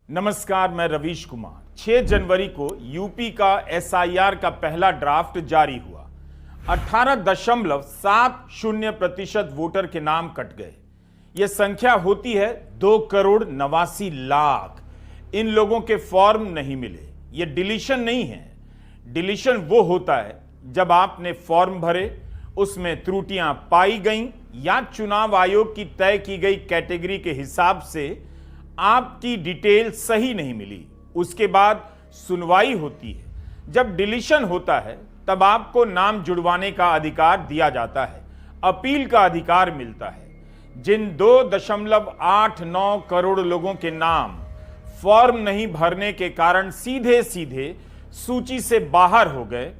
नमस्कार, मैं रवीश कुमार। 6 जनवरी को यूपी का एसआईआर का पहला ड्राफ्ट जारी हुआ। 18.70% वोटर के नाम कट गए। यह संख्या होती है 2,89,00,000। इन लोगों के फॉर्म नहीं मिले। यह डिलीशन नहीं है। डिलीशन वो होता है जब आपने फॉर्म भरे, उसमें त्रुटियां पाई गईं या चुनाव आयोग की तय की गई कैटेगरी के हिसाब से आपकी डिटेल सही नहीं मिली। उसके बाद सुनवाई होती है। जब डिलीशन होता है तब आपको नाम जुड़वाने का अधिकार दिया जाता है, अपील का अधिकार मिलता है। जिन 2.89 करोड़ लोगों के नाम फॉर्म नहीं भरने के कारण सीधे सीधे सूची से बाहर हो गए,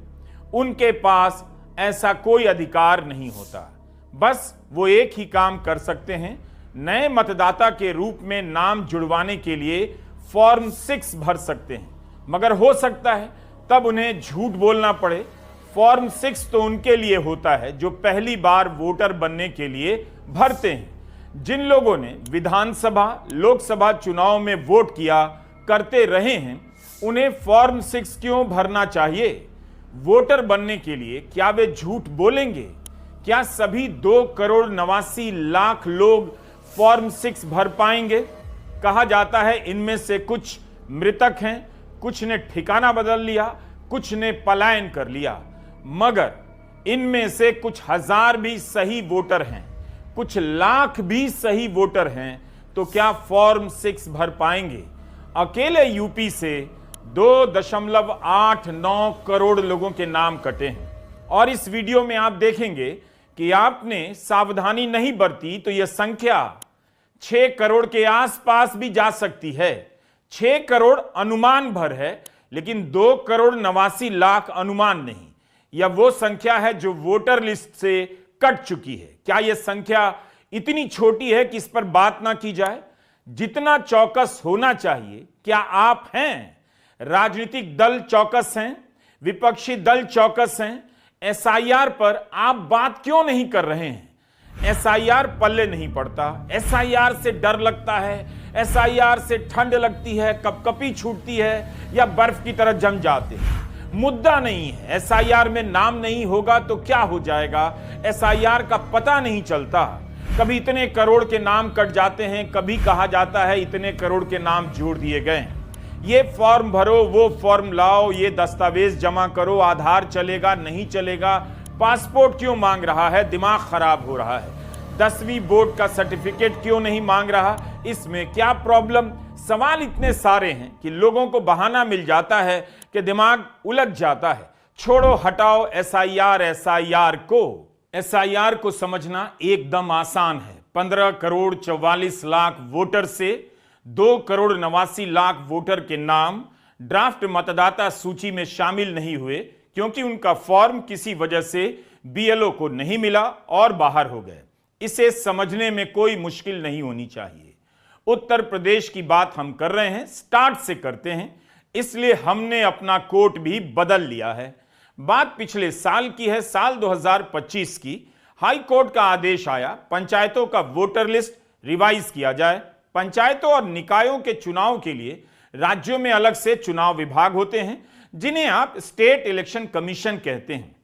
उनके पास ऐसा कोई अधिकार नहीं होता। बस वो एक ही काम कर सकते हैं, नए मतदाता के रूप में नाम जुड़वाने के लिए फॉर्म 6 भर सकते हैं। मगर हो सकता है तब उन्हें झूठ बोलना पड़े। फॉर्म 6 तो उनके लिए होता है जो पहली बार वोटर बनने के लिए भरते हैं। जिन लोगों ने विधानसभा लोकसभा चुनाव में वोट किया करते रहे हैं, उन्हें फॉर्म 6 क्यों भरना चाहिए? वोटर बनने के लिए क्या वे झूठ बोलेंगे? क्या सभी 2,89,00,000 लोग फॉर्म 6 भर पाएंगे? कहा जाता है इनमें से कुछ मृतक हैं, कुछ ने ठिकाना बदल लिया, कुछ ने पलायन कर लिया। मगर इनमें से कुछ हजार भी सही वोटर हैं, कुछ लाख भी सही वोटर हैं, तो क्या फॉर्म 6 भर पाएंगे? अकेले यूपी से 2.89 करोड़ लोगों के नाम कटे हैं। और इस वीडियो में आप देखेंगे कि आपने सावधानी नहीं बरती तो यह संख्या 6 करोड़ के आसपास भी जा सकती है। 6 करोड़ अनुमान भर है, लेकिन 2,89,00,000 अनुमान नहीं। यह वो संख्या है जो वोटर लिस्ट से कट चुकी है। क्या यह संख्या इतनी छोटी है कि इस पर बात ना की जाए? जितना चौकस होना चाहिए, क्या आप हैं? राजनीतिक दल चौकस हैं, विपक्षी दल चौकस हैं। एसआईआर पर आप बात क्यों नहीं कर रहे हैं? एसआईआर पल्ले नहीं पड़ता। एसआईआर से डर लगता है, एसआईआर से ठंड लगती है, कपकपी छूटती है या बर्फ की तरह जम जाते हैं। मुद्दा नहीं है। एसआईआर में नाम नहीं होगा तो क्या हो जाएगा? एसआईआर का पता नहीं चलता। कभी इतने करोड़ के नाम कट जाते हैं, कभी कहा जाता है इतने करोड़ के नाम जोड़ दिए गए। ये फॉर्म भरो, वो फॉर्म लाओ, ये दस्तावेज जमा करो, आधार चलेगा नहीं चलेगा, पासपोर्ट क्यों मांग रहा है? दिमाग खराब हो रहा है। 10वीं बोर्ड का सर्टिफिकेट क्यों नहीं मांग रहा? इसमें क्या प्रॉब्लम? सवाल इतने सारे हैं कि लोगों को बहाना मिल जाता है कि दिमाग उलझ जाता है। छोड़ो, हटाओ एसआईआर को समझना एकदम आसान है। 15,44,00,000 वोटर से 2,89,00,000 वोटर के नाम ड्राफ्ट मतदाता सूची में शामिल नहीं हुए क्योंकि उनका फॉर्म किसी वजह से बीएलओ को नहीं मिला और बाहर हो गए। इसे समझने में कोई मुश्किल नहीं होनी चाहिए। उत्तर प्रदेश की बात हम कर रहे हैं, स्टार्ट से करते हैं, इसलिए हमने अपना कोट भी बदल लिया है। बात पिछले साल की है, साल 2025 की। हाई कोर्ट का आदेश आया, पंचायतों का वोटर लिस्ट रिवाइज किया जाए। पंचायतों और निकायों के चुनाव के लिए राज्यों में अलग से चुनाव विभाग होते हैं, जिन्हें आप स्टेट इलेक्शन कमीशन कहते हैं।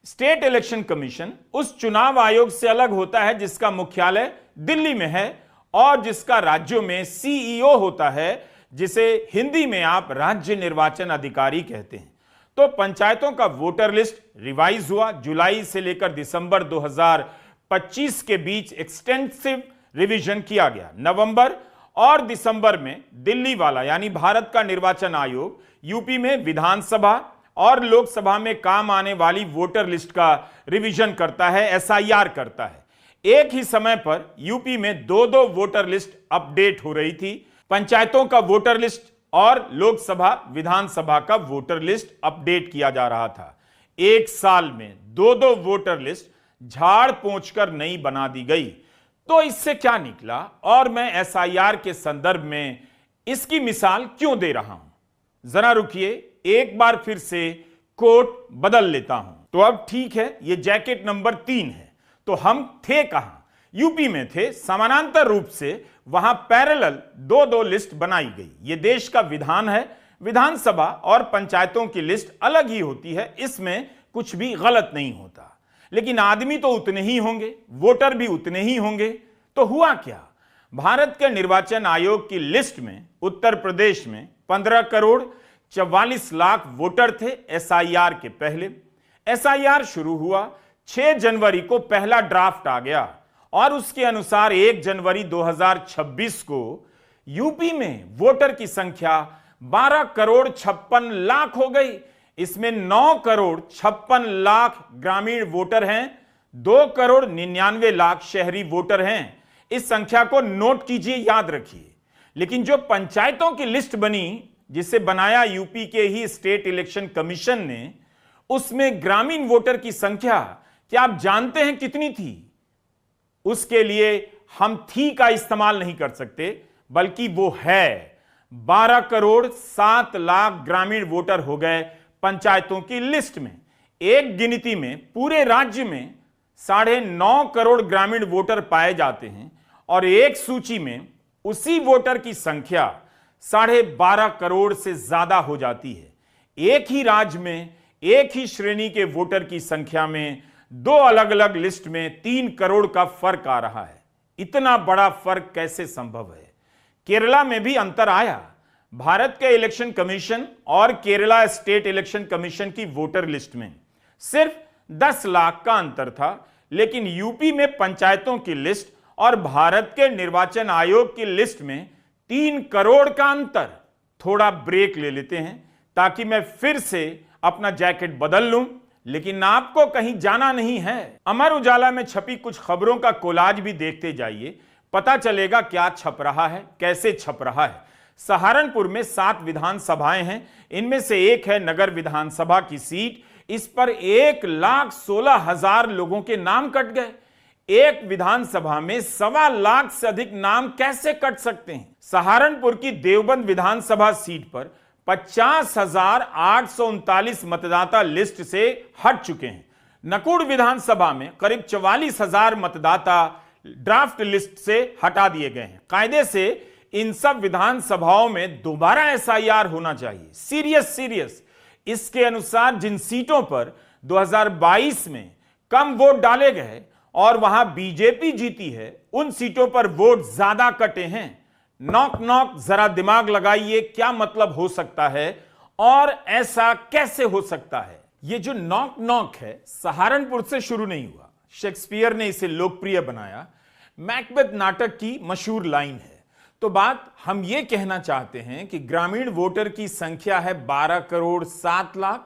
स्टेट इलेक्शन कमीशन उस चुनाव आयोग से अलग होता है जिसका मुख्यालय दिल्ली में है और जिसका राज्यों में सीईओ होता है, जिसे हिंदी में आप राज्य निर्वाचन अधिकारी कहते हैं। तो पंचायतों का वोटर लिस्ट रिवाइज हुआ। जुलाई से लेकर दिसंबर 2025 के बीच एक्सटेंसिव रिवीजन किया गया। नवंबर और दिसंबर में दिल्ली वाला यानी भारत का निर्वाचन आयोग यूपी में विधानसभा और लोकसभा में काम आने वाली वोटर लिस्ट का रिवीजन करता है, एसआईआर करता है। एक ही समय पर यूपी में 2-2 वोटर लिस्ट अपडेट हो रही थी। पंचायतों का वोटर लिस्ट और लोकसभा विधानसभा का वोटर लिस्ट अपडेट किया जा रहा था। एक साल में 2-2 वोटर लिस्ट झाड़ पोंछ कर नई बना दी गई। तो इससे क्या निकला और मैं एसआईआर के संदर्भ में इसकी मिसाल क्यों दे रहा हूं? जरा रुकिए, एक बार फिर से कोट बदल लेता हूं। तो अब ठीक है, यह जैकेट नंबर 3 है। तो हम थे कहां? यूपी में थे, समानांतर रूप से वहां पैरेलल दो दो लिस्ट बनाई गई। यह देश का विधान है, विधानसभा और पंचायतों की लिस्ट अलग ही होती है, इसमें कुछ भी गलत नहीं होता। लेकिन आदमी तो उतने ही होंगे, वोटर भी उतने ही होंगे। तो हुआ क्या, भारत के निर्वाचन आयोग की लिस्ट में उत्तर प्रदेश में 15 करोड़ 44 लाख वोटर थे एसआईआर के पहले। एसआईआर शुरू हुआ, 6 जनवरी को पहला ड्राफ्ट आ गया और उसके अनुसार 1 जनवरी 2026 को यूपी में वोटर की संख्या 12 करोड़ 56 लाख हो गई। इसमें 9 करोड़ 56 लाख ग्रामीण वोटर हैं, 2 करोड़ 99 लाख शहरी वोटर हैं। इस संख्या को नोट कीजिए, याद रखिए। लेकिन जो पंचायतों की लिस्ट बनी, जिसे बनाया यूपी के ही स्टेट इलेक्शन कमीशन ने, उसमें ग्रामीण वोटर की संख्या क्या आप जानते हैं कितनी थी? उसके लिए हम थी का इस्तेमाल नहीं कर सकते, बल्कि वो है 12 करोड़ 7 लाख ग्रामीण वोटर हो गए पंचायतों की लिस्ट में। एक गिनती में पूरे राज्य में 9.5 करोड़ ग्रामीण वोटर पाए जाते हैं और एक सूची में उसी वोटर की संख्या 12.5 करोड़ से ज्यादा हो जाती है। एक ही राज्य में एक ही श्रेणी के वोटर की संख्या में 2 अलग अलग लिस्ट में 3 करोड़ का फर्क आ रहा है। इतना बड़ा फर्क कैसे संभव है? केरला में भी अंतर आया। भारत के इलेक्शन कमीशन और केरला स्टेट इलेक्शन कमीशन की वोटर लिस्ट में सिर्फ 10 लाख का अंतर था, लेकिन यूपी में पंचायतों की लिस्ट और भारत के निर्वाचन आयोग की लिस्ट में 3 करोड़ का अंतर। थोड़ा ब्रेक ले लेते हैं ताकि मैं फिर से अपना जैकेट बदल लूं, लेकिन आपको कहीं जाना नहीं है। अमर उजाला में छपी कुछ खबरों का कोलाज भी देखते जाइए, पता चलेगा क्या छप रहा है, कैसे छप रहा है। सहारनपुर में 7 विधानसभाएं हैं, इनमें से एक है नगर विधानसभा की सीट। इस पर 1,16,000 लोगों के नाम कट गए। एक विधानसभा में 1.25 लाख से अधिक नाम कैसे कट सकते हैं? सहारनपुर की देवबंद विधानसभा सीट पर 50,839 मतदाता लिस्ट से हट चुके हैं। नकुड़ विधानसभा में करीब 44,000 मतदाता ड्राफ्ट लिस्ट से हटा दिए गए हैं। कायदे से इन सब विधानसभाओं में दोबारा एसआईआर होना चाहिए। सीरियस। इसके अनुसार जिन सीटों पर 2022 में कम वोट डाले गए और वहां बीजेपी जीती है, उन सीटों पर वोट ज्यादा कटे हैं। नॉक जरा दिमाग लगाइए, क्या मतलब हो सकता है और ऐसा कैसे हो सकता है? ये जो नॉक है सहारनपुर से शुरू नहीं हुआ, शेक्सपियर ने इसे लोकप्रिय बनाया। मैकबेथ नाटक की मशहूर लाइन है। तो बात हम ये कहना चाहते हैं कि ग्रामीण वोटर की संख्या है 12 करोड़ 7 लाख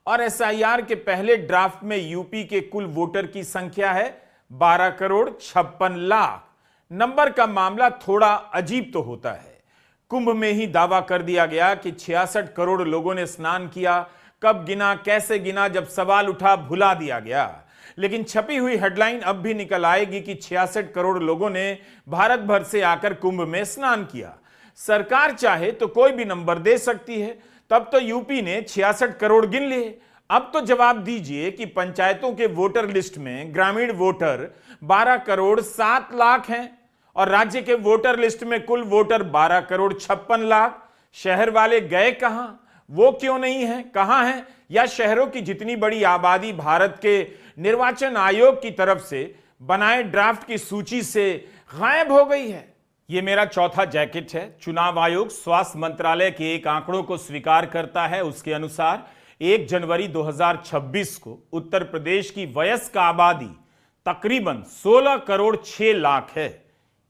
और एसआईआर के पहले ड्राफ्ट में यूपी के कुल वोटर की संख्या है 12 करोड़ 56 लाख। नंबर का मामला थोड़ा अजीब तो होता है। कुंभ में ही दावा कर दिया गया कि 66 करोड़ लोगों ने स्नान किया। कब गिना, कैसे गिना, जब सवाल उठा भुला दिया गया। लेकिन छपी हुई हेडलाइन अब भी निकल आएगी कि 66 करोड़ लोगों ने भारत भर से आकर कुंभ में स्नान किया। सरकार चाहे तो कोई भी नंबर दे सकती है, तब तो यूपी ने 66 करोड़ गिन लिए। अब तो जवाब दीजिए कि पंचायतों के वोटर लिस्ट में ग्रामीण वोटर 12 करोड़ 7 लाख हैं और राज्य के वोटर लिस्ट में कुल वोटर 12 करोड़ 56 लाख। शहर वाले गए कहां? वो क्यों नहीं है? कहां हैं? या शहरों की जितनी बड़ी आबादी भारत के निर्वाचन आयोग की तरफ से बनाए ड्राफ्ट की सूची से गायब हो गई है? यह मेरा चौथा जैकेट है। चुनाव आयोग स्वास्थ्य मंत्रालय के एक आंकड़ों को स्वीकार करता है। उसके अनुसार 1 जनवरी 2026 को उत्तर प्रदेश की वयस्क आबादी तकरीबन 16 करोड़ 6 लाख है।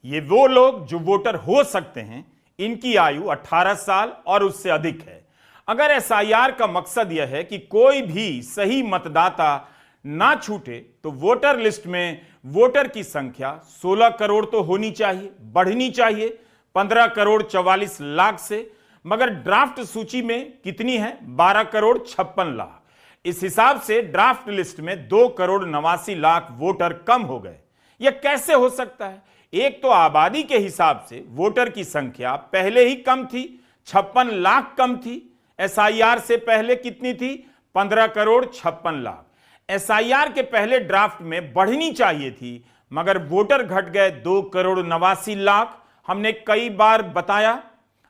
ये वो लोग जो वोटर हो सकते हैं, इनकी आयु 18 साल और उससे अधिक है। अगर एसआईआर का मकसद यह है कि कोई भी सही मतदाता ना छूटे, तो वोटर लिस्ट में वोटर की संख्या 16 करोड़ तो होनी चाहिए, बढ़नी चाहिए 15 करोड़ 44 लाख से। मगर ड्राफ्ट सूची में कितनी है? 12 करोड़ 56 लाख। इस हिसाब से ड्राफ्ट लिस्ट में 2 करोड़ 89 लाख वोटर कम हो गए। यह कैसे हो सकता है? एक तो आबादी के हिसाब से वोटर की संख्या पहले ही कम थी, 56 लाख कम थी। एसआईआर से पहले कितनी थी? 15 करोड़ 56 लाख। एसआईआर के पहले ड्राफ्ट में बढ़नी चाहिए थी, मगर वोटर घट गए 2,89,00,000। हमने कई बार बताया,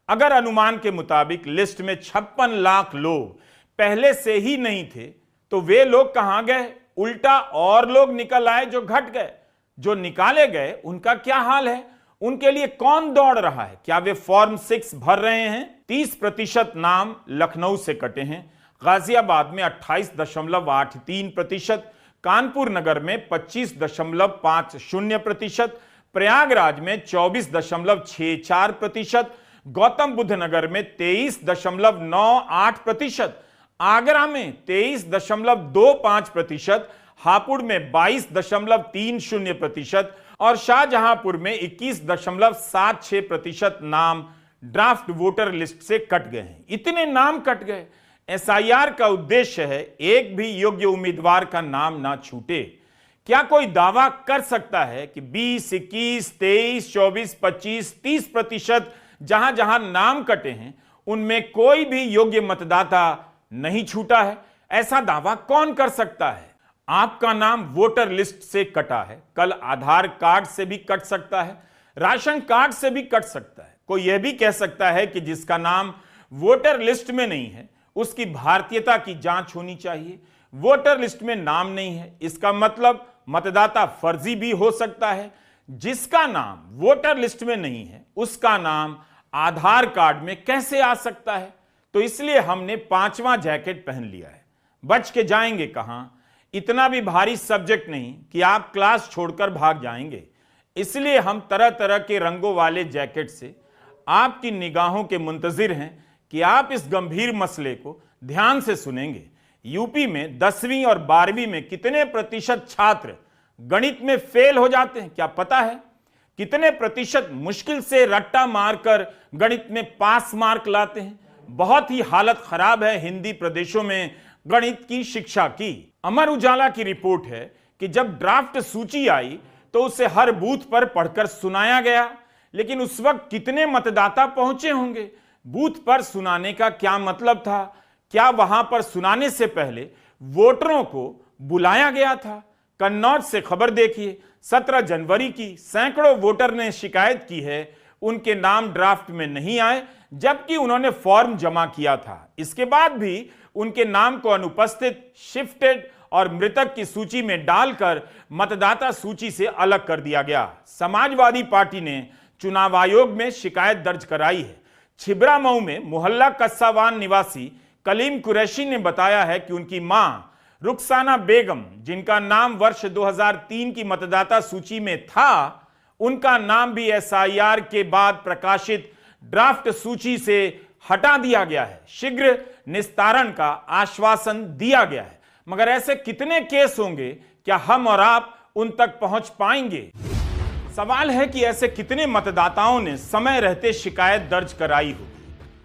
अगर अनुमान के मुताबिक लिस्ट में 56 लाख लोग पहले से ही नहीं थे तो वे लोग कहां गए? उल्टा और लोग निकल आए जो घट गए। जो निकाले गए उनका क्या हाल है? उनके लिए कौन दौड़ रहा है? क्या वे फॉर्म 6 भर रहे हैं? 30% नाम लखनऊ से कटे हैं, गाजियाबाद में 28.83%, कानपुर नगर में 25.50%, प्रयागराज में 24.64%, गौतम बुद्ध नगर में 23.98%, आगरा में 23.25%, हापुड़ में 22.30% और शाहजहांपुर में 21.76% नाम ड्राफ्ट वोटर लिस्ट से कट गए हैं। इतने नाम कट गए। एसआईआर का उद्देश्य है एक भी योग्य उम्मीदवार का नाम ना छूटे। क्या कोई दावा कर सकता है कि 20, 21, 23, 24, 25, 30% जहां जहां नाम कटे हैं उनमें कोई भी योग्य मतदाता नहीं छूटा है? ऐसा दावा कौन कर सकता है? आपका नाम वोटर लिस्ट से कटा है, कल आधार कार्ड से भी कट सकता है, राशन कार्ड से भी कट सकता है। कोई यह भी कह सकता है कि जिसका नाम वोटर लिस्ट में नहीं है उसकी भारतीयता की जांच होनी चाहिए। वोटर लिस्ट में नाम नहीं है इसका मतलब मतदाता फर्जी भी हो सकता है। जिसका नाम वोटर लिस्ट में नहीं है उसका नाम आधार कार्ड में कैसे आ सकता है? तो इसलिए हमने 5वां जैकेट पहन लिया है। बच के जाएंगे कहां? इतना भी भारी सब्जेक्ट नहीं कि आप क्लास छोड़कर भाग जाएंगे। इसलिए हम तरह तरह के रंगों वाले जैकेट से आपकी निगाहों के मुंतजिर हैं कि आप इस गंभीर मसले को ध्यान से सुनेंगे। यूपी में 10वीं और 12वीं में कितने प्रतिशत छात्र गणित में फेल हो जाते हैं क्या पता है? कितने प्रतिशत मुश्किल से रट्टा मारकर गणित में पास मार्क लाते हैं? बहुत ही हालत खराब है हिंदी प्रदेशों में गणित की शिक्षा की। अमर उजाला की रिपोर्ट है कि जब ड्राफ्ट सूची आई तो उसे हर बूथ पर पढ़कर सुनाया गया, लेकिन उस वक्त कितने मतदाता पहुंचे होंगे? बूथ पर सुनाने का क्या मतलब था? क्या वहां पर सुनाने से पहले वोटरों को बुलाया गया था? कन्नौज से खबर देखिए, 17 जनवरी की सैकड़ों वोटर ने शिकायत की है उनके नाम ड्राफ्ट में नहीं आए जबकि उन्होंने फॉर्म जमा किया था। इसके बाद भी उनके नाम को अनुपस्थित, शिफ्टेड और मृतक की सूची में डालकर मतदाता सूची से अलग कर दिया गया। समाजवादी पार्टी ने चुनाव आयोग में शिकायत दर्ज कराई है। छिबरामऊ में मोहल्ला कस्सावान निवासी कलीम कुरैशी ने बताया है कि उनकी मां रुखसाना बेगम, जिनका नाम वर्ष 2003 की मतदाता सूची में था, उनका नाम भी एसआईआर के बाद प्रकाशित ड्राफ्ट सूची से हटा दिया गया है। शीघ्र निस्तारण का आश्वासन दिया गया है। मगर ऐसे कितने केस होंगे? क्या हम और आप उन तक पहुंच पाएंगे? सवाल है कि ऐसे कितने मतदाताओं ने समय रहते शिकायत दर्ज कराई होगी।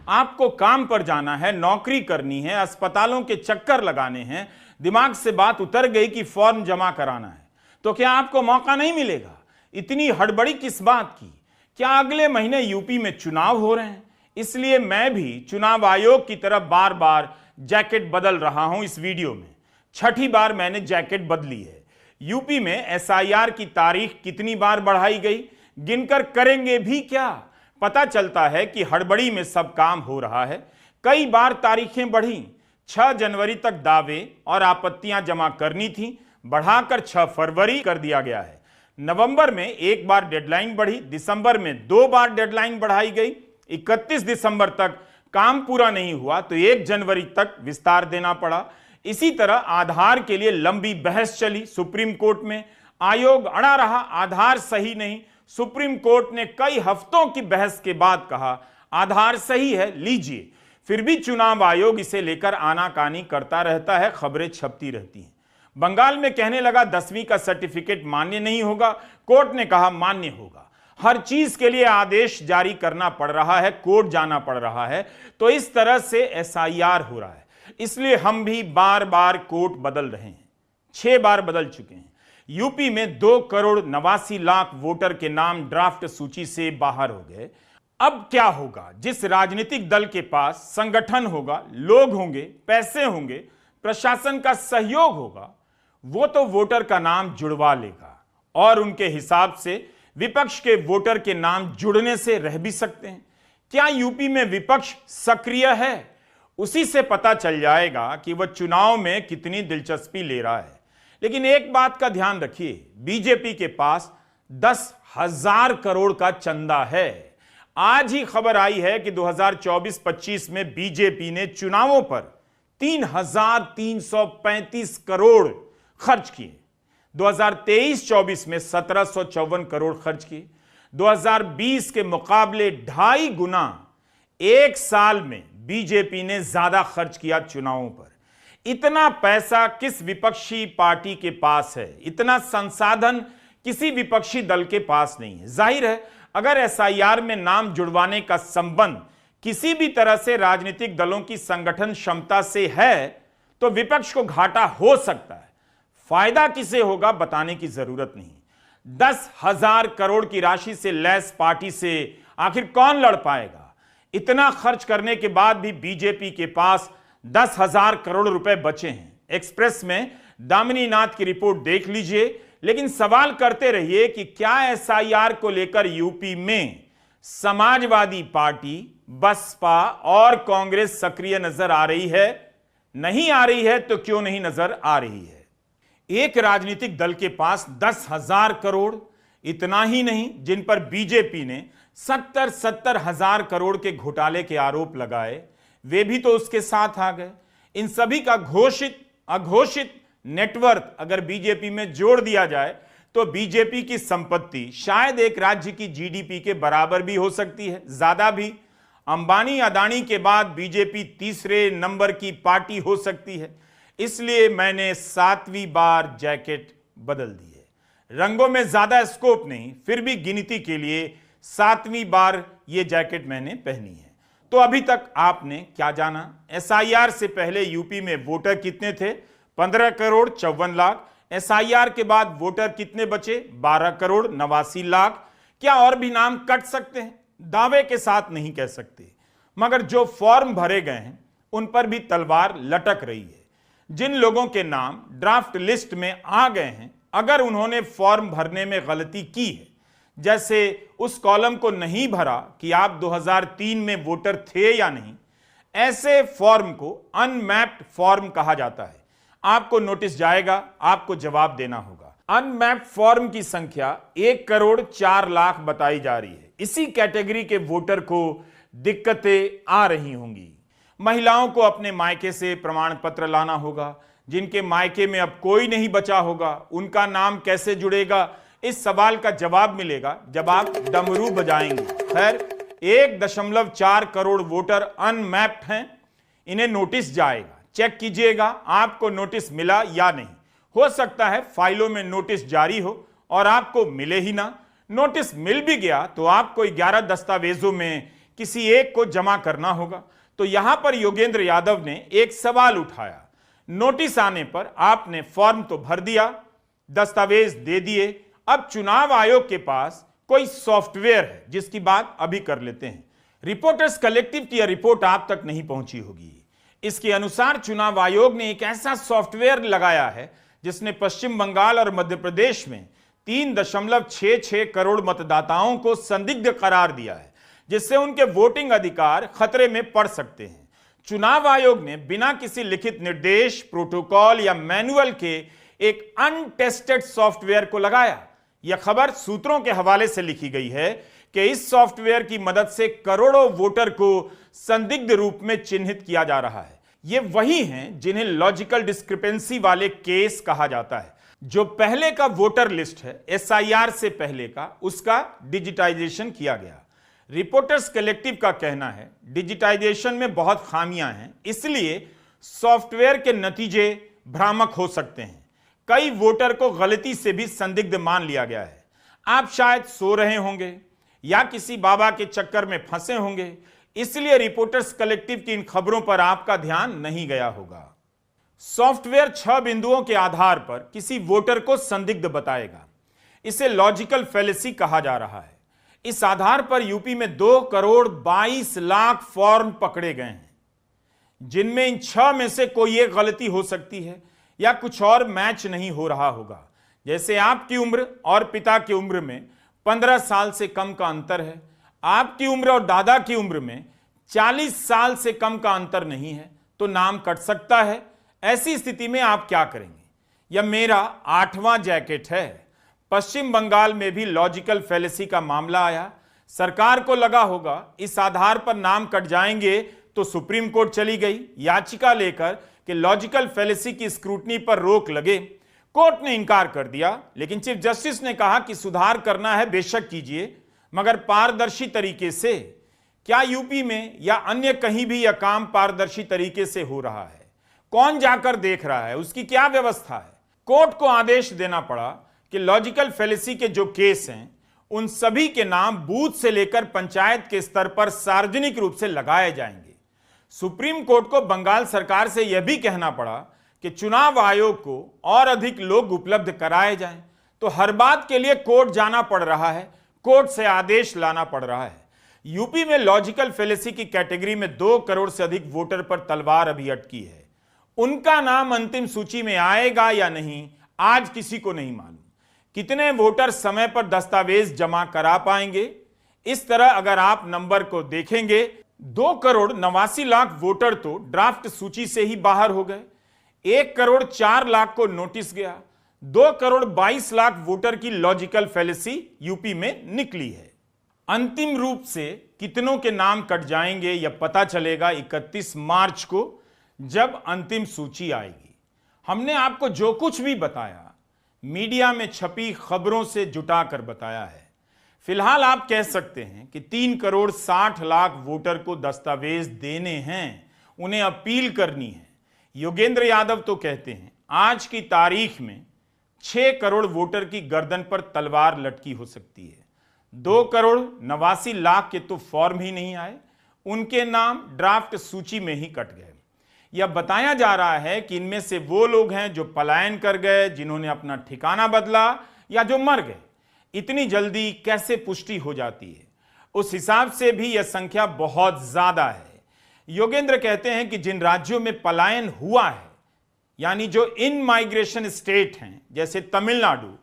आपको काम पर जाना है, नौकरी करनी है, अस्पतालों के चक्कर लगाने हैं, दिमाग से बात उतर गई कि फॉर्म जमा कराना है, तो क्या आपको मौका नहीं मिलेगा? इतनी हड़बड़ी किस बात की? क्या अगले महीने यूपी में चुनाव हो रहे हैं? इसलिए मैं भी चुनाव आयोग की तरफ बार बार जैकेट बदल रहा हूं। इस वीडियो में 6ठी बार मैंने जैकेट बदली है। यूपी में एसआईआर की तारीख कितनी बार बढ़ाई गई, गिनकर करेंगे भी क्या? पता चलता है कि हड़बड़ी में सब काम हो रहा है। कई बार तारीखें बढ़ी। 6 जनवरी तक दावे और आपत्तियां जमा करनी थी, बढ़ाकर 6 फरवरी कर दिया गया है। नवंबर में एक बार डेडलाइन बढ़ी, दिसंबर में 2 बार डेडलाइन बढ़ाई गई। 31 दिसंबर तक काम पूरा नहीं हुआ तो 1 जनवरी तक विस्तार देना पड़ा। इसी तरह आधार के लिए लंबी बहस चली सुप्रीम कोर्ट में। आयोग अड़ा रहा, आधार सही नहीं। सुप्रीम कोर्ट ने कई हफ्तों की बहस के बाद कहा आधार सही है, लीजिए। फिर भी चुनाव आयोग इसे लेकर आनाकानी करता रहता है, खबरें छपती रहती हैं। बंगाल में कहने लगा 10वीं का सर्टिफिकेट मान्य नहीं होगा, कोर्ट ने कहा मान्य होगा। हर चीज के लिए आदेश जारी करना पड़ रहा है, कोर्ट जाना पड़ रहा है। तो इस तरह से एसआईआर हो रहा है। इसलिए हम भी बार बार कोर्ट बदल रहे हैं, 6 बार बदल चुके हैं। यूपी में 2,89,00,000 वोटर के नाम ड्राफ्ट सूची से बाहर हो गए। अब क्या होगा? जिस राजनीतिक दल के पास संगठन होगा, लोग होंगे, पैसे होंगे, प्रशासन का सहयोग होगा, वो तो वोटर का नाम जुड़वा लेगा और उनके हिसाब से विपक्ष के वोटर के नाम जुड़ने से रह भी सकते हैं। क्या यूपी में विपक्ष सक्रिय है? उसी से पता चल जाएगा कि वह चुनाव में कितनी दिलचस्पी ले रहा है। लेकिन एक बात का ध्यान रखिए, बीजेपी के पास 10,000 करोड़ का चंदा है। आज ही खबर आई है कि 2024-25 में बीजेपी ने चुनावों पर 3,335 करोड़ खर्च किए। 2023-24 में 1,754 करोड़ खर्च किए। 2020 के मुकाबले 2.5 गुना एक साल में बीजेपी ने ज्यादा खर्च किया चुनावों पर। इतना पैसा किस विपक्षी पार्टी के पास है? इतना संसाधन किसी विपक्षी दल के पास नहीं है। जाहिर है, अगर एसआईआर में नाम जुड़वाने का संबंध किसी भी तरह से राजनीतिक दलों की संगठन क्षमता से है तो विपक्ष को घाटा हो सकता है। फायदा किसे होगा बताने की जरूरत नहीं। 10,000 करोड़ की राशि से लैस पार्टी से आखिर कौन लड़ पाएगा? इतना खर्च करने के बाद भी बीजेपी के पास 10,000 करोड़ रुपए बचे हैं। एक्सप्रेस में दामिनी नाथ की रिपोर्ट देख लीजिए, लेकिन सवाल करते रहिए कि क्या एसआईआर को लेकर यूपी में समाजवादी पार्टी, बसपा और कांग्रेस सक्रिय नजर आ रही है? नहीं आ रही है तो क्यों नहीं नजर आ रही है? एक राजनीतिक दल के पास 10,000 करोड़, इतना ही नहीं, जिन पर बीजेपी ने 70 हजार करोड़ के घोटाले के आरोप लगाए, वे भी तो उसके साथ आ गए। इन सभी का घोषित अघोषित नेटवर्क अगर बीजेपी में जोड़ दिया जाए तो बीजेपी की संपत्ति शायद एक राज्य की जीडीपी के बराबर भी हो सकती है, ज्यादा भी। अंबानी अदानी के बाद बीजेपी तीसरे नंबर की पार्टी हो सकती है। इसलिए मैंने 7वीं बार जैकेट बदल दी है। रंगों में ज्यादा स्कोप नहीं, फिर भी गिनती के लिए 7वीं बार यह जैकेट मैंने पहनी है। तो अभी तक आपने क्या जाना? एसआईआर से पहले यूपी में वोटर कितने थे? 15 करोड़ 54 लाख। एसआईआर के बाद वोटर कितने बचे? 12 करोड़ 89 लाख। क्या और भी नाम कट सकते हैं? दावे के साथ नहीं कह सकते, मगर जो फॉर्म भरे गए हैं उन पर भी तलवार लटक रही है। जिन लोगों के नाम ड्राफ्ट लिस्ट में आ गए हैं, अगर उन्होंने फॉर्म भरने में गलती की है, जैसे उस कॉलम को नहीं भरा कि आप 2003 में वोटर थे या नहीं, ऐसे फॉर्म को अनमैप्ड फॉर्म कहा जाता है। आपको नोटिस जाएगा, आपको जवाब देना होगा। अनमैप्ड फॉर्म की संख्या 1 करोड़ 4 लाख बताई जा रही है। इसी कैटेगरी के वोटर को दिक्कतें आ रही होंगी। महिलाओं को अपने मायके से प्रमाण पत्र लाना होगा। जिनके मायके में अब कोई नहीं बचा होगा, उनका नाम कैसे जुड़ेगा? इस सवाल का जवाब मिलेगा जब आप डमरू बजाएंगे। खैर, 1.4 करोड़ वोटर अनमैप्ड हैं, इन्हें नोटिस जाएगा। चेक कीजिएगा आपको नोटिस मिला या नहीं। हो सकता है फाइलों में नोटिस जारी हो और आपको मिले ही ना। नोटिस मिल भी गया तो आपको 11 दस्तावेजों में किसी एक को जमा करना होगा। तो यहां पर योगेंद्र यादव ने एक सवाल उठाया। नोटिस आने पर आपने फॉर्म तो भर दिया, दस्तावेज दे दिए, अब चुनाव आयोग के पास कोई सॉफ्टवेयर है जिसकी बात अभी कर लेते हैं। रिपोर्टर्स कलेक्टिव की यह रिपोर्ट आप तक नहीं पहुंची होगी। इसके अनुसार चुनाव आयोग ने एक ऐसा सॉफ्टवेयर लगाया है जिसने पश्चिम बंगाल और मध्य प्रदेश में 3.66 करोड़ मतदाताओं को संदिग्ध करार दिया है, जिससे उनके वोटिंग अधिकार खतरे में पड़ सकते हैं। चुनाव आयोग ने बिना किसी लिखित निर्देश, प्रोटोकॉल या मैनुअल के एक अनटेस्टेड सॉफ्टवेयर को लगाया। यह खबर सूत्रों के हवाले से लिखी गई है कि इस सॉफ्टवेयर की मदद से करोड़ों वोटर को संदिग्ध रूप में चिन्हित किया जा रहा है। ये वही हैं जिन्हें लॉजिकल डिस्क्रिपेंसी वाले केस कहा जाता है। जो पहले का वोटर लिस्ट है, एसआईआर से पहले का, उसका डिजिटाइजेशन किया गया। रिपोर्टर्स कलेक्टिव का कहना है डिजिटाइजेशन में बहुत खामियां हैं, इसलिए सॉफ्टवेयर के नतीजे भ्रामक हो सकते हैं। कई वोटर को गलती से भी संदिग्ध मान लिया गया है। आप शायद सो रहे होंगे या किसी बाबा के चक्कर में फंसे होंगे, इसलिए रिपोर्टर्स कलेक्टिव की इन खबरों पर आपका ध्यान नहीं गया होगा। सॉफ्टवेयर 6 बिंदुओं के आधार पर किसी वोटर को संदिग्ध बताएगा। इसे लॉजिकल फैलेसी कहा जा रहा है। इस आधार पर यूपी में 2 करोड़ 22 लाख फॉर्म पकड़े गए हैं, जिनमें इन 6 में से कोई एक गलती हो सकती है या कुछ और मैच नहीं हो रहा होगा। जैसे आपकी उम्र और पिता की उम्र में 15 साल से कम का अंतर है, आपकी उम्र और दादा की उम्र में 40 साल से कम का अंतर नहीं है, तो नाम कट सकता है। ऐसी स्थिति में आप क्या करेंगे? यह मेरा 8वां जैकेट है। पश्चिम बंगाल में भी लॉजिकल फैलेसी का मामला आया। सरकार को लगा होगा इस आधार पर नाम कट जाएंगे तो सुप्रीम कोर्ट चली गई याचिका लेकर कि लॉजिकल फैलेसी की स्क्रूटनी पर रोक लगे। कोर्ट ने इंकार कर दिया, लेकिन चीफ जस्टिस ने कहा कि सुधार करना है बेशक कीजिए, मगर पारदर्शी तरीके से। क्या यूपी में या अन्य कहीं भी यह काम पारदर्शी तरीके से हो रहा है? कौन जाकर देख रहा है? उसकी क्या व्यवस्था है? कोर्ट को आदेश देना पड़ा कि लॉजिकल फैलेसी के जो केस हैं उन सभी के नाम बूथ से लेकर पंचायत के स्तर पर सार्वजनिक रूप से लगाए जाएंगे। सुप्रीम कोर्ट को बंगाल सरकार से यह भी कहना पड़ा कि चुनाव आयोग को और अधिक लोग उपलब्ध कराए जाएं, तो हर बात के लिए कोर्ट जाना पड़ रहा है, कोर्ट से आदेश लाना पड़ रहा है। यूपी में लॉजिकल फैलेसी की कैटेगरी में 2 करोड़ से अधिक वोटर पर तलवार अभी अटकी है। उनका नाम अंतिम सूची में आएगा या नहीं, आज किसी को नहीं मालूम। कितने वोटर समय पर दस्तावेज जमा करा पाएंगे? इस तरह अगर आप नंबर को देखेंगे, 2 करोड़ 89 लाख वोटर तो ड्राफ्ट सूची से ही बाहर हो गए। 1 करोड़ 4 लाख को नोटिस गया। 2 करोड़ 22 लाख वोटर की लॉजिकल फैलेसी यूपी में निकली है। अंतिम रूप से कितनों के नाम कट जाएंगे यह पता चलेगा 31 मार्च को, जब अंतिम सूची आएगी। हमने आपको जो कुछ भी बताया मीडिया में छपी खबरों से जुटाकर बताया है। फिलहाल आप कह सकते हैं कि 3 करोड़ 60 लाख वोटर को दस्तावेज देने हैं, उन्हें अपील करनी है। योगेंद्र यादव तो कहते हैं आज की तारीख में 6 करोड़ वोटर की गर्दन पर तलवार लटकी हो सकती है। 2 करोड़ 89 लाख के तो फॉर्म ही नहीं आए, उनके नाम ड्राफ्ट सूची में ही कट गए। यह बताया जा रहा है कि इनमें से वो लोग हैं जो पलायन कर गए, जिन्होंने अपना ठिकाना बदला या जो मर गए। इतनी जल्दी कैसे पुष्टि हो जाती है? उस हिसाब से भी यह संख्या बहुत ज्यादा है। योगेंद्र कहते हैं कि जिन राज्यों में पलायन हुआ है, यानी जो इन माइग्रेशन स्टेट हैं जैसे तमिलनाडु,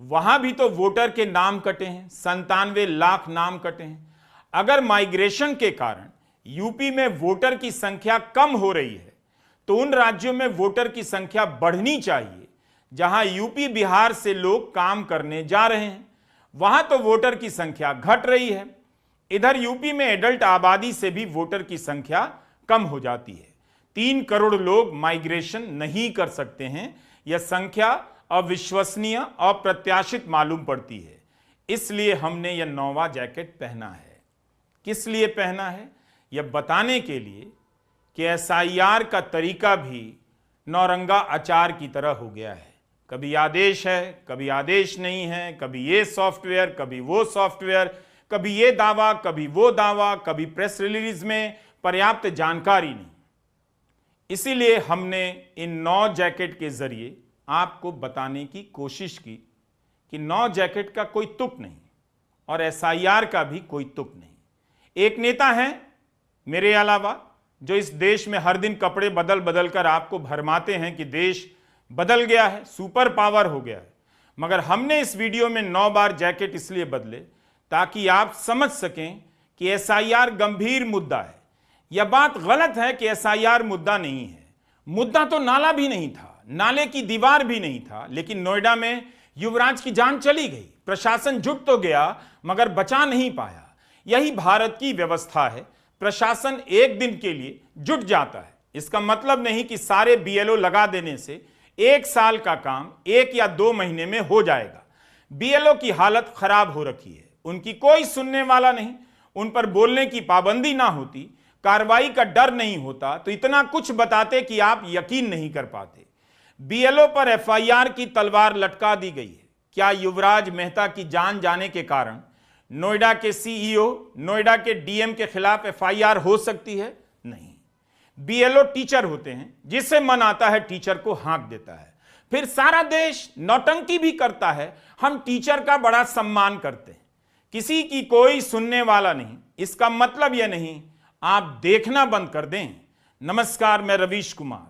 वहां भी तो वोटर के नाम कटे हैं, 97 लाख नाम कटे हैं। अगर माइग्रेशन के कारण यूपी में वोटर की संख्या कम हो रही है, तो उन राज्यों में वोटर की संख्या बढ़नी चाहिए जहां यूपी बिहार से लोग काम करने जा रहे हैं। वहां तो वोटर की संख्या घट रही है। इधर यूपी में एडल्ट आबादी से भी वोटर की संख्या कम हो जाती है। 3 करोड़ लोग माइग्रेशन नहीं कर सकते हैं। यह संख्या अविश्वसनीय, अप्रत्याशित मालूम पड़ती है। इसलिए हमने यह 9वां जैकेट पहना है। किस लिए पहना है? यह बताने के लिए कि एसआईआर का तरीका भी नौरंगा अचार की तरह हो गया है। कभी आदेश है, कभी आदेश नहीं है, कभी ये सॉफ्टवेयर, कभी वो सॉफ्टवेयर, कभी ये दावा, कभी वो दावा, कभी प्रेस रिलीज में पर्याप्त जानकारी नहीं। इसीलिए हमने इन 9 जैकेट के जरिए आपको बताने की कोशिश की कि 9 जैकेट का कोई तुक नहीं और एसआईआर का भी कोई तुक नहीं। एक नेता है मेरे अलावा जो इस देश में हर दिन कपड़े बदल बदल कर आपको भरमाते हैं कि देश बदल गया है, सुपर पावर हो गया है। मगर हमने इस वीडियो में 9 बार जैकेट इसलिए बदले ताकि आप समझ सकें कि एसआईआर गंभीर मुद्दा है। यह बात गलत है कि एसआईआर मुद्दा नहीं है। मुद्दा तो नाला भी नहीं था, नाले की दीवार भी नहीं था, लेकिन नोएडा में युवराज की जान चली गई। प्रशासन जुट तो गया मगर बचा नहीं पाया। यही भारत की व्यवस्था है। प्रशासन एक दिन के लिए जुट जाता है, इसका मतलब नहीं कि सारे बीएलओ लगा देने से 1 साल का काम 1 या 2 महीने में हो जाएगा। बीएलओ की हालत खराब हो रखी है, उनकी कोई सुनने वाला नहीं। उन पर बोलने की पाबंदी ना होती, कार्रवाई का डर नहीं होता, तो इतना कुछ बताते कि आप यकीन नहीं कर पाते। बीएलओ पर एफआईआर की तलवार लटका दी गई है। क्या युवराज मेहता की जान जाने के कारण नोएडा के सीईओ, नोएडा के डीएम के खिलाफ एफआईआर हो सकती है? नहीं। बीएलओ टीचर होते हैं, जिससे मन आता है टीचर को हाँक देता है। फिर सारा देश नौटंकी भी करता है, हम टीचर का बड़ा सम्मान करते हैं। किसी की कोई सुनने वाला नहीं। इसका मतलब यह नहीं आप देखना बंद कर दें। नमस्कार, मैं रवीश कुमार।